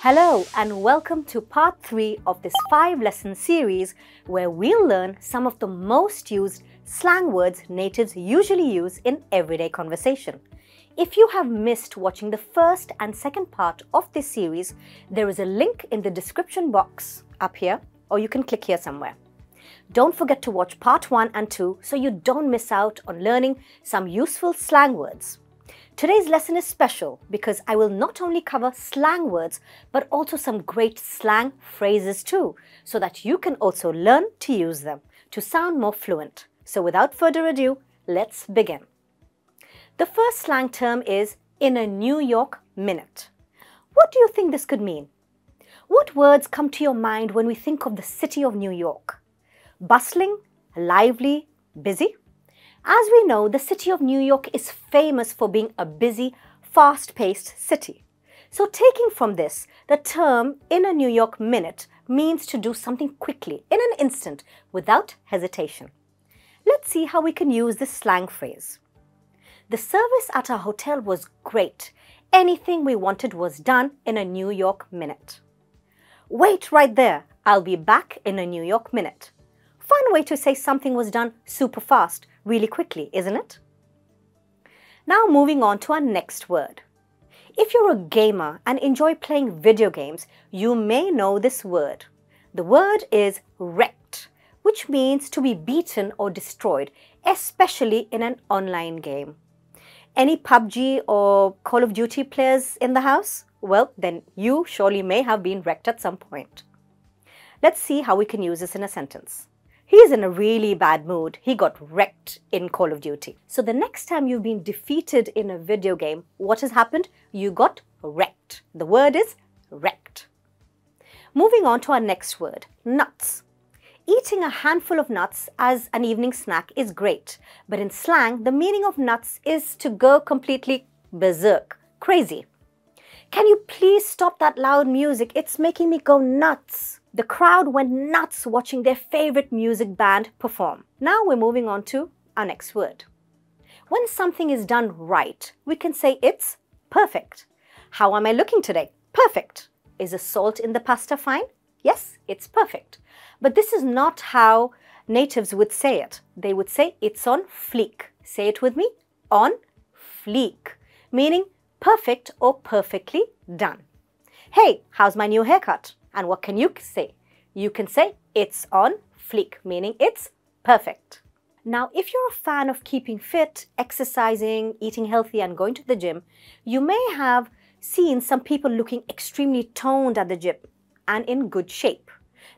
Hello and welcome to part 3 of this 5-lesson series where we'll learn some of the most used slang words natives usually use in everyday conversation. If you have missed watching the first and second part of this series, there is a link in the description box up here, or you can click here somewhere. Don't forget to watch part 1 and 2 so you don't miss out on learning some useful slang words. Today's lesson is special because I will not only cover slang words but also some great slang phrases too, so that you can also learn to use them to sound more fluent. So without further ado, let's begin. The first slang term is in a New York minute. What do you think this could mean? What words come to your mind when we think of the city of New York? Bustling, lively, busy? As we know, the city of New York is famous for being a busy, fast-paced city. So taking from this, the term in a New York minute means to do something quickly, in an instant, without hesitation. Let's see how we can use this slang phrase. The service at our hotel was great. Anything we wanted was done in a New York minute. Wait right there. I'll be back in a New York minute. Fun way to say something was done super fast, really quickly, isn't it? Now moving on to our next word. If you're a gamer and enjoy playing video games, you may know this word. The word is wrecked, which means to be beaten or destroyed, especially in an online game. Any PUBG or Call of Duty players in the house? Well, then you surely may have been wrecked at some point. Let's see how we can use this in a sentence. He's in a really bad mood. He got wrecked in Call of Duty. So the next time you've been defeated in a video game, what has happened? You got wrecked. The word is wrecked. Moving on to our next word, nuts. Eating a handful of nuts as an evening snack is great. But in slang, the meaning of nuts is to go completely berserk, crazy. Can you please stop that loud music? It's making me go nuts. The crowd went nuts watching their favorite music band perform. Now we're moving on to our next word. When something is done right, we can say it's perfect. How am I looking today? Perfect. Is the salt in the pasta fine? Yes, it's perfect. But this is not how natives would say it. They would say it's on fleek. Say it with me. On fleek. Meaning perfect or perfectly done. Hey, how's my new haircut? And what can you say? You can say it's on fleek, meaning it's perfect. Now, if you're a fan of keeping fit, exercising, eating healthy and going to the gym, you may have seen some people looking extremely toned at the gym and in good shape.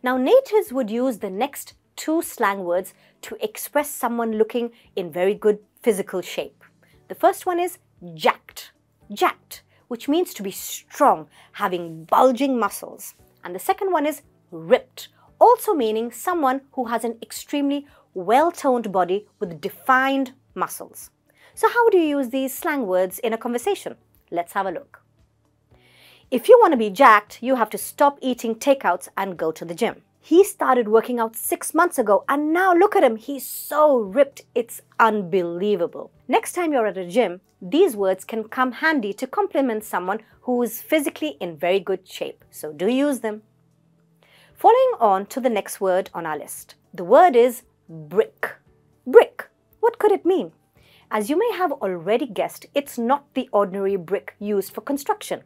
Now, natives would use the next 2 slang words to express someone looking in very good physical shape. The first one is jacked. Jacked, which means to be strong, having bulging muscles. And the second one is ripped, also meaning someone who has an extremely well-toned body with defined muscles. So how do you use these slang words in a conversation? Let's have a look. If you want to be jacked, you have to stop eating takeouts and go to the gym. He started working out 6 months ago and now look at him, he's so ripped, it's unbelievable. Next time you're at a gym, these words can come handy to compliment someone who is physically in very good shape, so do use them. Following on to the next word on our list. The word is brick. Brick. What could it mean? As you may have already guessed, it's not the ordinary brick used for construction.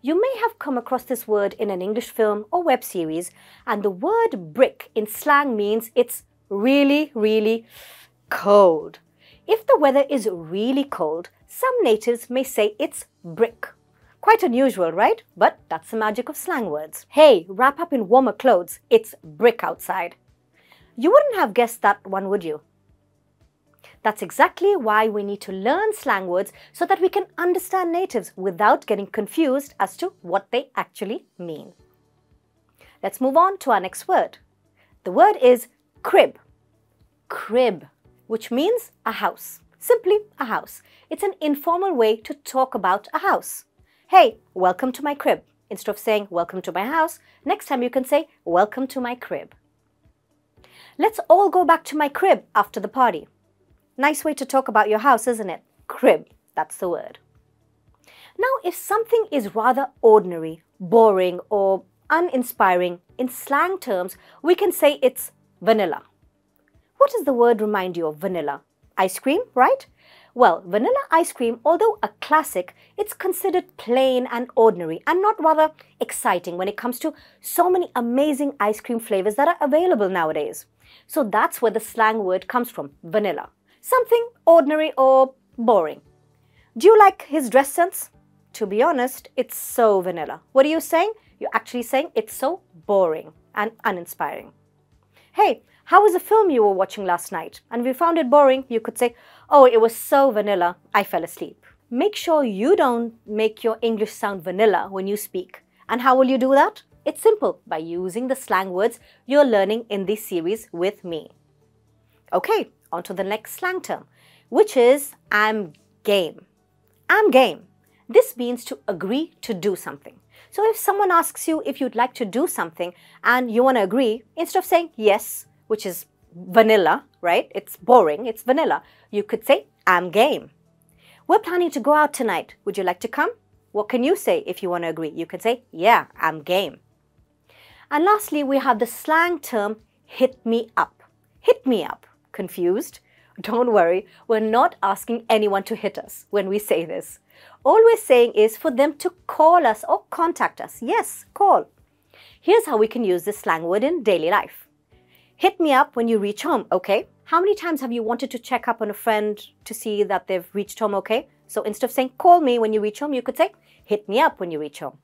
You may have come across this word in an English film or web series, and the word brick in slang means it's really, really cold. If the weather is really cold, some natives may say it's brick. Quite unusual, right? But that's the magic of slang words. Hey, wrap up in warmer clothes. It's brick outside. You wouldn't have guessed that one, would you? That's exactly why we need to learn slang words so that we can understand natives without getting confused as to what they actually mean. Let's move on to our next word. The word is crib. Crib, which means a house. Simply a house. It's an informal way to talk about a house. Hey, welcome to my crib. Instead of saying welcome to my house, next time you can say welcome to my crib. Let's all go back to my crib after the party. Nice way to talk about your house, isn't it? Crib, that's the word. Now, if something is rather ordinary, boring or uninspiring, in slang terms, we can say it's vanilla. What does the word remind you of vanilla? Ice cream, right? Well, vanilla ice cream, although a classic, it's considered plain and ordinary and not rather exciting when it comes to so many amazing ice cream flavors that are available nowadays. So that's where the slang word comes from, vanilla. Something ordinary or boring. Do you like his dress sense? To be honest, it's so vanilla. What are you saying? You're actually saying it's so boring and uninspiring. Hey, how was the film you were watching last night? And if you found it boring, you could say, oh, it was so vanilla, I fell asleep. Make sure you don't make your English sound vanilla when you speak. And how will you do that? It's simple, by using the slang words you're learning in this series with me. Okay, on to the next slang term, which is I'm game. I'm game. This means to agree to do something. So if someone asks you if you'd like to do something and you want to agree, instead of saying yes, which is vanilla, right? It's boring, it's vanilla. You could say, I'm game. We're planning to go out tonight. Would you like to come? What can you say if you want to agree? You can say, yeah, I'm game. And lastly, we have the slang term, hit me up. Hit me up. Confused? Don't worry, we're not asking anyone to hit us when we say this. All we're saying is for them to call us or contact us. Yes, call. Here's how we can use this slang word in daily life. Hit me up when you reach home, okay? How many times have you wanted to check up on a friend to see that they've reached home okay? So instead of saying call me when you reach home, you could say hit me up when you reach home.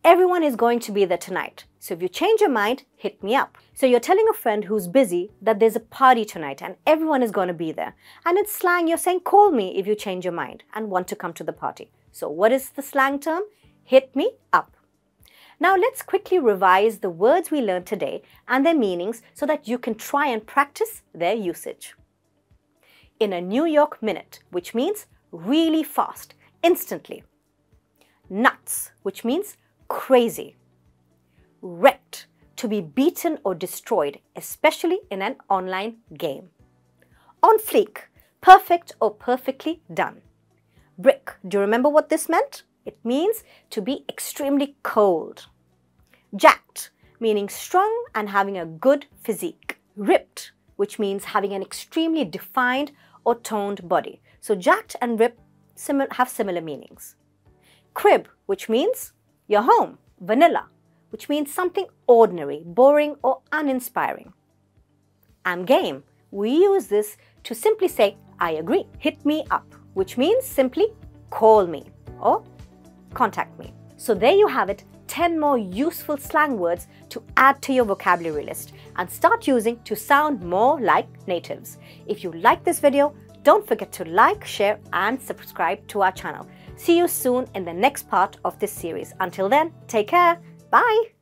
Everyone is going to be there tonight. So if you change your mind, hit me up. So you're telling a friend who's busy that there's a party tonight and everyone is going to be there. And in slang, you're saying call me if you change your mind and want to come to the party. So what is the slang term? Hit me up. Now let's quickly revise the words we learned today and their meanings so that you can try and practice their usage. In a New York minute, which means really fast, instantly. Nuts, which means crazy. Wrecked, to be beaten or destroyed, especially in an online game. On fleek, perfect or perfectly done. Brick, do you remember what this meant? It means to be extremely cold. Jacked, meaning strong and having a good physique. Ripped, which means having an extremely defined or toned body. So jacked and ripped have similar meanings. Crib, which means your home. Vanilla, which means something ordinary, boring or uninspiring. I'm game. We use this to simply say, I agree. Hit me up, which means simply call me or contact me. So there you have it, 10 more useful slang words to add to your vocabulary list and start using to sound more like natives. If you like this video, don't forget to like, share and subscribe to our channel. See you soon in the next part of this series. Until then, take care. Bye.